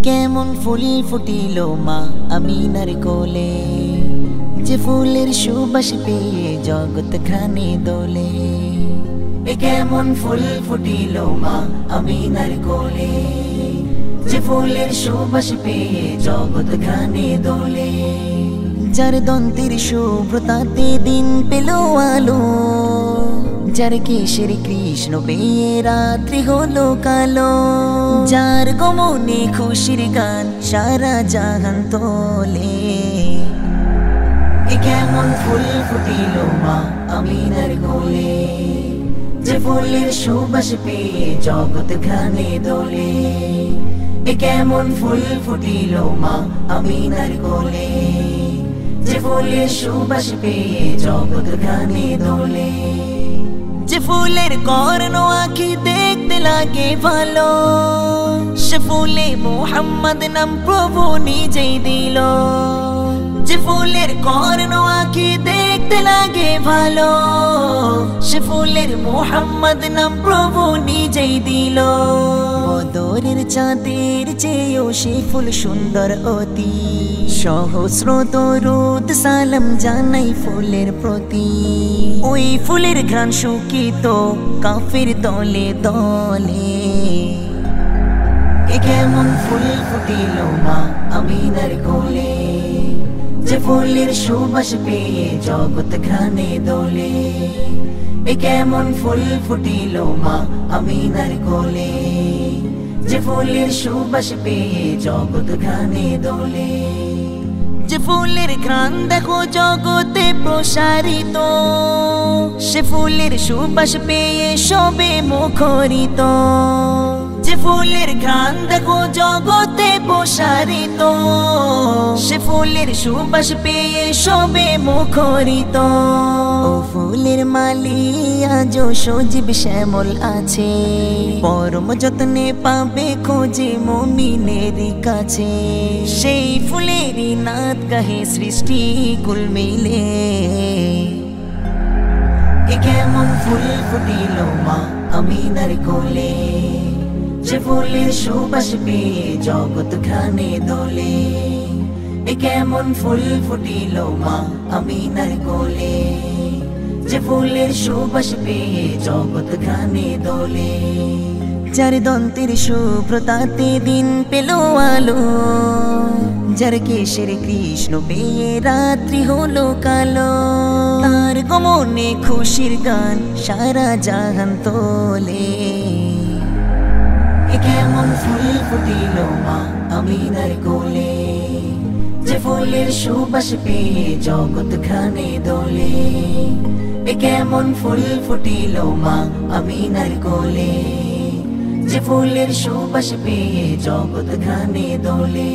কেমন ফুল ফুটিল মা আমিনার কোলে, যে ফুলের সুবাস পেয়ে জগৎ ঘ্রাণে দোলে। কেমন ফুল ফুটিল মা আমিনার কোলে, যে ফুলের সুবাস পেয়ে জগৎ ঘ্রাণে দোলে। যার দন্তের শুভ্রতাতে দিন পেল আলো, যার কেশের কৃষ্ণ পেয়ে রাত্রি হলো কালো। যার গমনে খুশির গান সারা জাহান তোলে। কেমন ফুল ফুটিল মা আমিনার কোলে, যে ফুলের সুবাস পেয়ে জগৎ ঘ্রাণে দোলে। কেমন ফুল ফুটিল মা আমিনার কোলে, যে ফুলের সুবাস পেয়ে জগৎ ঘ্রাণে দোলে। যে ফুলের কর্ণ আঁখি দেখতে লাগে ভালো, সে ফুলে মুহাম্মদ নাম প্রভু নিজেই দিল। যে ফুলের কর্ণ আঁখি দেখতে লাগে ভালো, সে ফুলের মুহাম্মদ নাম প্রভু নিজেই দিল। বদরের চাঁদের চেয়েও সে ফুল সুন্দর অতি, সহস্র দরুদ সালাম জানাই ফুলের প্রতি। ওই ফুলের ঘ্রাণ শুকিত কাফের দলে দলে। কেমন ফুল ফুটিল মা আমিনার কোলে, যে ফুলের সুবাস পেয়ে জগৎ ঘ্রাণে দোলে। কেমন ফুল ফুটিল মা আমিনার কোলে, যে ফুলের সুবাস পেয়ে জগৎ ঘ্রাণে দোলে। যে ফুলের ঘ্রাণ দেখো জগতে প্রসারিত, সে ফুলের সুবাস পেয়ে সবে মুখরিত। যে ফুলের ঘ্রাণ দেখো জগতে প্রসারিত, সে ফুলের সুবাস পেয়ে সবে মুখরিত। ও ফুলের মালি আজও সজীব শ্যামল আছে, পরম যত্নে পাবে খোঁজে মুমিনের কাছে। সেই ফুলেরই নাত গাহে সৃষ্টি কুল মিলে। কেমন ফুল ফুটিল মা আমিনার কোলে, যে ফুলের সুবাস পেয়ে জগৎ ঘ্রাণে দোলে। কেমন ফুল ফুটিল মা আমিনার কোলে, যে ফুলের সুবাস পেয়ে জগৎ ঘ্রাণে দোলে। যার দন্তের শুভ্রতাতে দিন পেল আলো, যার কেশের কৃষ্ণ পেয়ে রাত্রি হলো কালো। তার গমনে খুশির গান সারা জাহান তোলে। কেমন ফুল ফুটিল মা আমিনার কোলে, যে ফুলের সুবাস পেয়ে জগৎ ঘ্রাণে দোলে। কেমন ফুল ফুটিল মা আমিনার কোলে, যে ফুলের সুবাস পেয়ে জগৎ ঘ্রাণে দোলে।